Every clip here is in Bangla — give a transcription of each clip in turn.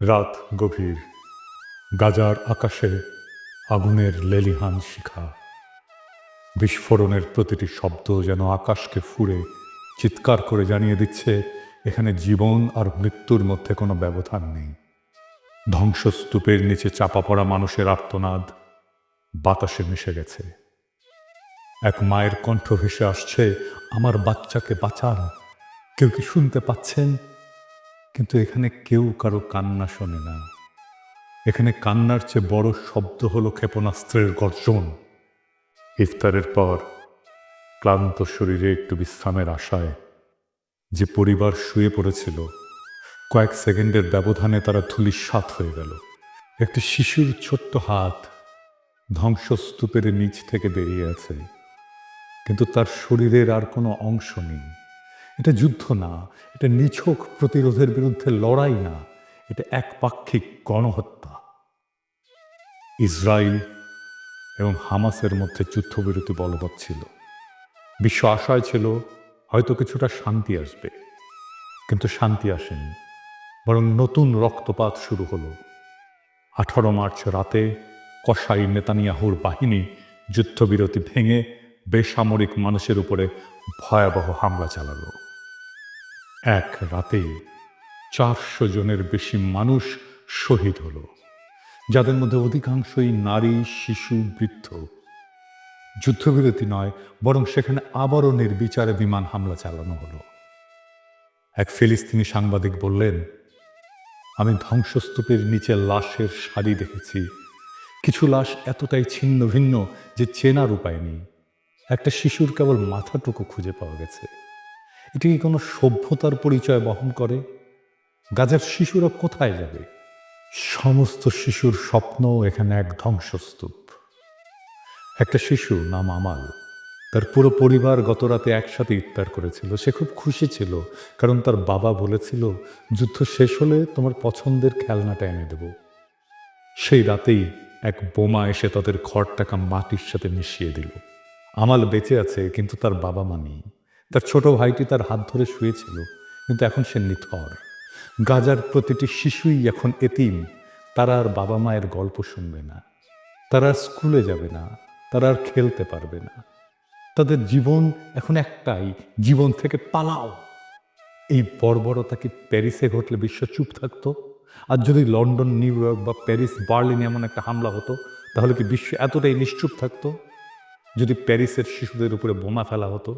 রাত গভীর, গাজার আকাশে আগুনের লেলিহান শিখা। বিস্ফোরণের প্রতিটি শব্দ যেন আকাশকে ফুঁড়ে চিৎকার করে জানিয়ে দিচ্ছে এখানে জীবন আর মৃত্যুর মধ্যে কোনো ব্যবধান নেই। ধ্বংসস্তূপের নিচে চাপা পড়া মানুষের আর্তনাদ বাতাসে মিশে গেছে। এক মায়ের কণ্ঠ ভেসে আসছে, আমার বাচ্চাকে বাঁচান। কেউ কি শুনতে পাচ্ছেন? কিন্তু এখানে কেউ কারো কান্না শোনে না। এখানে কান্নার চেয়ে বড় শব্দ হলো ক্ষেপণাস্ত্রের গর্জন। ইফতারের পর ক্লান্ত শরীরে একটু বিশ্রামের আশায় যে পরিবার শুয়ে পড়েছিল, কয়েক সেকেন্ডের ব্যবধানে তারা ধূলিসাৎ হয়ে গেল। একটি শিশুর ছোট্ট হাত ধ্বংসস্তূপের নিচ থেকে বেরিয়ে আছে, কিন্তু তার শরীরের আর কোনো অংশ নেই। এটা যুদ্ধ না, এটা নিছক প্রতিরোধের বিরুদ্ধে লড়াই না, এটা একপাক্ষিক গণহত্যা। ইসরায়েল এবং হামাসের মধ্যে যুদ্ধবিরতি বলবৎ ছিল। বিশ্ব আশায় ছিল হয়তো কিছুটা শান্তি আসবে, কিন্তু শান্তি আসেনি, বরং নতুন রক্তপাত শুরু হলো। 18 মার্চ রাতে কসাই নেতানিয়াহুর বাহিনী যুদ্ধবিরতি ভেঙে বেসামরিক মানুষের উপরে ভয়াবহ হামলা চালালো। এক রাতে 400 জনের বেশি মানুষ শহীদ হলো, যাদের মধ্যে অধিকাংশই নারী, শিশু, বৃদ্ধ। যুদ্ধবিরতি নয়, বরং সেখানে আবারও নির্বিচারে বিমান হামলা চালানো হলো। এক ফিলিস্তিনি সাংবাদিক বললেন, আমি ধ্বংসস্তূপের নিচে লাশের সারি দেখেছি। কিছু লাশ এতটাই ছিন্ন ভিন্ন যে চেনার উপায় নেই। একটা শিশুর কেবল মাথাটুকু খুঁজে পাওয়া গেছে। এটি কি কোনো সভ্যতার পরিচয় বহন করে? গাজার শিশুরা কোথায় যাবে? সমস্ত শিশুর স্বপ্ন এখানে এক ধ্বংসস্তূপ। একটা শিশু নাম আমাল, তার পুরো পরিবার গতরাতে একসাথে ইফতার করেছিল। সে খুব খুশি ছিল, কারণ তার বাবা বলেছিল, যুদ্ধ শেষ হলে তোমার পছন্দের খেলনাটা এনে দেব। সেই রাতেই এক বোমা এসে তাদের ঘরটাকে মাটির সাথে মিশিয়ে দিল। আমাল বেঁচে আছে, কিন্তু তার বাবা মা নেই। তার ছোট ভাইটি তার হাত ধরে শুয়েছিল, কিন্তু এখন সে নিথর। গাজার প্রতিটি শিশুই এখন এতিম। তারা আর বাবা মায়ের গল্প শুনবে না, তারা আর স্কুলে যাবে না, তারা আর খেলতে পারবে না। তাদের জীবন এখন একটাই, জীবন থেকে পালাও। এই বর্বরতা কি প্যারিসে ঘটলে বিশ্ব চুপ থাকতো? আর যদি লন্ডন, নিউ ইয়র্ক বা প্যারিস, বার্লিনে এমন একটা হামলা হতো, তাহলে কি বিশ্ব এতটাই নিশ্চুপ থাকতো? যদি প্যারিসের শিশুদের উপরে বোমা ফেলা হতো,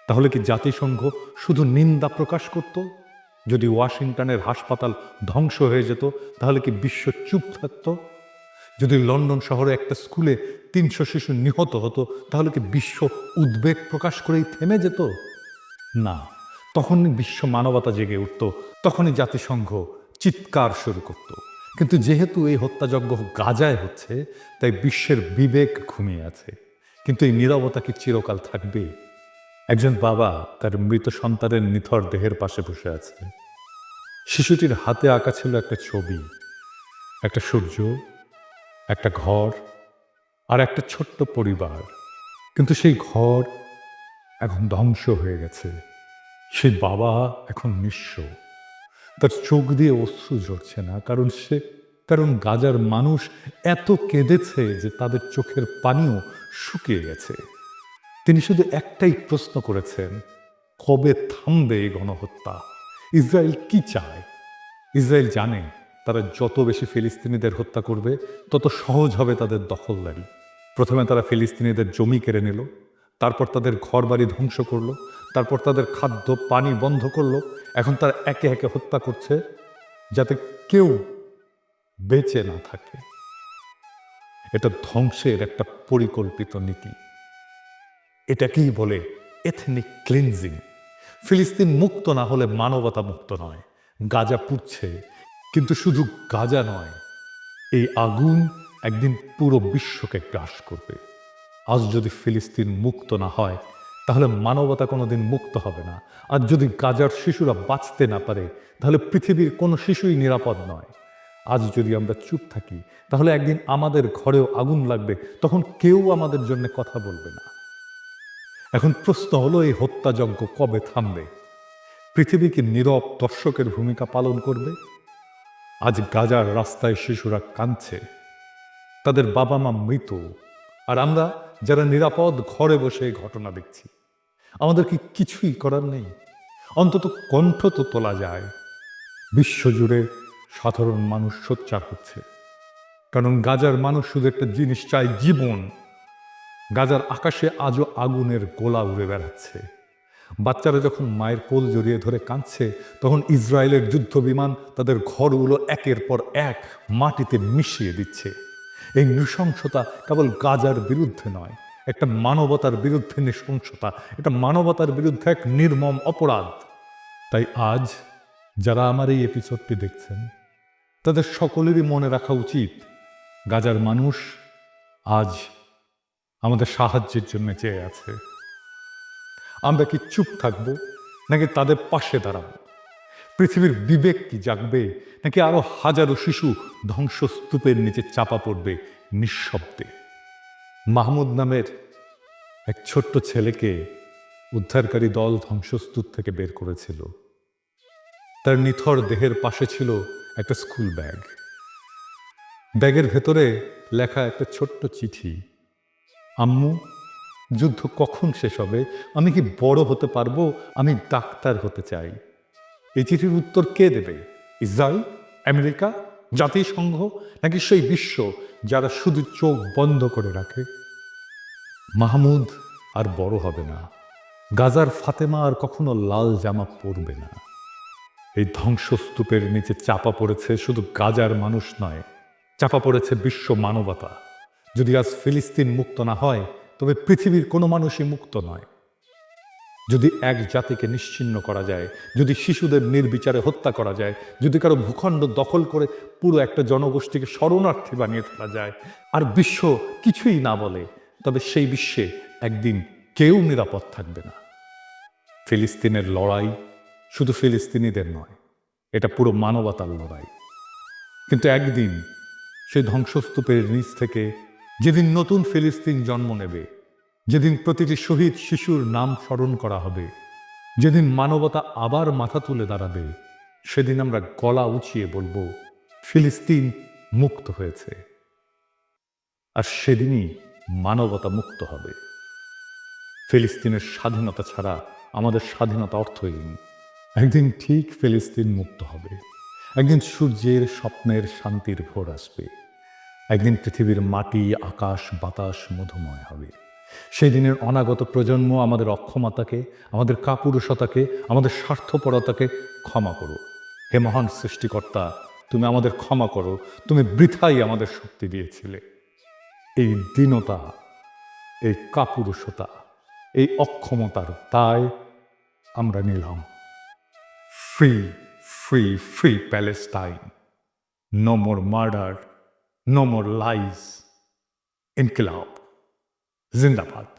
তাহলে কি জাতিসংঘ শুধু নিন্দা প্রকাশ করত? যদি ওয়াশিংটনের হাসপাতাল ধ্বংস হয়ে যেত, তাহলে কি বিশ্ব চুপ থাকতো? যদি লন্ডন শহরে একটা স্কুলে 300 শিশু নিহত হতো, তাহলে কি বিশ্ব উদ্বেগ প্রকাশ করেই থেমে যেত? না, তখনই বিশ্ব মানবতা জেগে উঠত, তখনই জাতিসংঘ চিৎকার শুরু করত। কিন্তু যেহেতু এই হত্যাযজ্ঞ গাজায় হচ্ছে, তাই বিশ্বের বিবেক ঘুমিয়ে আছে। কিন্তু এই নীরবতা কি চিরকাল থাকবে? একজন বাবা তার মৃত সন্তানের নিথর দেহের পাশে বসে আছে। শিশুটির হাতে আঁকা ছিল একটা ছবি, একটা সূর্য, একটা ঘর আর একটা ছোট্ট পরিবার। কিন্তু সেই ঘর এখন ধ্বংস হয়ে গেছে। সেই বাবা এখন নিঃস্ব। তার চোখ দিয়ে অশ্রু ঝরছে না, কারণ গাজার মানুষ এত কেঁদেছে যে তাদের চোখের পানিও শুকিয়ে গেছে। তিনি শুধু একটাই প্রশ্ন করেছেন, কবে থামবে এই গণহত্যা? ইসরায়েল কি চায়? ইসরায়েল জানে তারা যত বেশি ফিলিস্তিনিদের হত্যা করবে, তত সহজ হবে তাদের দখলদারি। প্রথমে তারা ফিলিস্তিনিদের জমি কেড়ে নিল, তারপর তাদের ঘরবাড়ি ধ্বংস করলো, তারপর তাদের খাদ্য পানি বন্ধ করলো। এখন তারা একে একে হত্যা করছে, যাতে কেউ বেঁচে না থাকে। এটা ধ্বংসের একটা পরিকল্পিত নীতি। এটাকেই বলে এথনিক ক্লিনজিং। ফিলিস্তিন মুক্ত না হলে মানবতা মুক্ত নয়। গাজা পুড়ছে, কিন্তু শুধু গাজা নয়, এই আগুন একদিন পুরো বিশ্বকে গ্রাস করবে। আজ যদি ফিলিস্তিন মুক্ত না হয়, তাহলে মানবতা কোনোদিন মুক্ত হবে না। আর যদি গাজার শিশুরা বাঁচতে না পারে, তাহলে পৃথিবীর কোনো শিশুই নিরাপদ নয়। আজ যদি আমরা চুপ থাকি, তাহলে একদিন আমাদের ঘরেও আগুন লাগবে, তখন কেউ আমাদের জন্য কথা বলবে না। এখন প্রশ্ন হলো, এই হত্যাযজ্ঞ কবে থামবে? পৃথিবী কি নীরব দর্শকের ভূমিকা পালন করবে? আজ গাজার রাস্তায় শিশুরা কাঁদছে, তাদের বাবা মা মৃত, আর আমরা যারা নিরাপদ ঘরে বসে এই ঘটনা দেখছি, আমাদের কি কিছুই করার নেই? অন্তত কণ্ঠ তো তোলা যায়। বিশ্বজুড়ে সাধারণ মানুষ সোচ্চার হচ্ছে, কারণ গাজার মানুষ শুধু একটা জিনিস চায়, জীবন। গাজার আকাশে আজও আগুনের গোলা উড়ে বেড়াচ্ছে। বাচ্চারা যখন মায়ের কোল জড়িয়ে ধরে কাঁদছে, তখন ইসরায়েলের যুদ্ধ বিমান তাদের ঘরগুলো একের পর এক মাটিতে মিশিয়ে দিচ্ছে। এই নৃশংসতা কেবল গাজার বিরুদ্ধে নয়, একটা মানবতার বিরুদ্ধে নৃশংসতা, এটা মানবতার বিরুদ্ধে এক নির্মম অপরাধ। তাই আজ যারা আমার এই এপিসোডটি দেখছেন, তাদের সকলেরই মনে রাখা উচিত, গাজার মানুষ আজ আমাদের সাহায্যের জন্য চেয়ে আছে। আমরা কি চুপ থাকবো, নাকি তাদের পাশে দাঁড়াবো? পৃথিবীর বিবেক কি জাগবে, নাকি আরো হাজারো শিশু ধ্বংসস্তূপের নিচে চাপা পড়বে নিঃশব্দে? মাহমুদ নামের এক ছোট্ট ছেলেকে উদ্ধারকারী দল ধ্বংসস্তূপ থেকে বের করেছিল। তার নিথর দেহের পাশে ছিল একটা স্কুল ব্যাগ। ব্যাগের ভেতরে লেখা একটা ছোট্ট চিঠি, আম্মু, যুদ্ধ কখন শেষ হবে? আমি কি বড় হতে পারবো? আমি ডাক্তার হতে চাই। এই চিঠির উত্তর কে দেবে? ইসরায়েল, আমেরিকা, জাতিসংঘ, নাকি সেই বিশ্ব যারা শুধু চোখ বন্ধ করে রাখে? মাহমুদ আর বড় হবে না। গাজার ফাতেমা আর কখনো লাল জামা পরবে না। এই ধ্বংসস্তূপের নিচে চাপা পড়েছে শুধু গাজার মানুষ নয়, চাপা পড়েছে বিশ্ব মানবতা। যদি আজ ফিলিস্তিন মুক্ত না হয়, তবে পৃথিবীর কোনো মানুষই মুক্ত নয়। যদি এক জাতিকে নিশ্চিহ্ন করা যায়, যদি শিশুদের নির্বিচারে হত্যা করা যায়, যদি কারো ভূখণ্ড দখল করে পুরো একটা জনগোষ্ঠীকে শরণার্থী বানিয়ে ফেলা যায়, আর বিশ্ব কিছুই না বলে, তবে সেই বিশ্বে একদিন কেউ নিরাপদ থাকবে না। ফিলিস্তিনের লড়াই শুধু ফিলিস্তিনিদের নয়, এটা পুরো মানবতার লড়াই। কিন্তু একদিন সেই ধ্বংসস্তূপের নিচ থেকে যেদিন নতুন ফিলিস্তিন জন্ম নেবে, যেদিন প্রতিটি শহীদ শিশুর নাম স্মরণ করা হবে, যেদিন মানবতা আবার মাথা তুলে দাঁড়াবে, সেদিন আমরা গলা উঁচিয়ে বলবো, ফিলিস্তিন মুক্ত হয়েছে। আর সেদিনই মানবতা মুক্ত হবে। ফিলিস্তিনের স্বাধীনতা ছাড়া আমাদের স্বাধীনতা অর্থহীন। একদিন ঠিক ফিলিস্তিন মুক্ত হবে। একদিন সূর্যের স্বপ্নের শান্তির ভোর আসবে। একদিন পৃথিবীর মাটি, আকাশ, বাতাস মধুময় হবে। সেই দিনের অনাগত প্রজন্ম আমাদের অক্ষমতাকে, আমাদের কাপুরুষতাকে, আমাদের স্বার্থপরতাকে ক্ষমা করো। হে মহান সৃষ্টিকর্তা, তুমি আমাদের ক্ষমা করো। তুমি বৃথাই আমাদের শক্তি দিয়েছিলে। এই দীনতা, এই কাপুরুষতা, এই অক্ষমতার দায় আমরা নিলাম। Free, free, free Palestine. No more murder, no more lies. ইনকিলাব জিন্দাবাদ।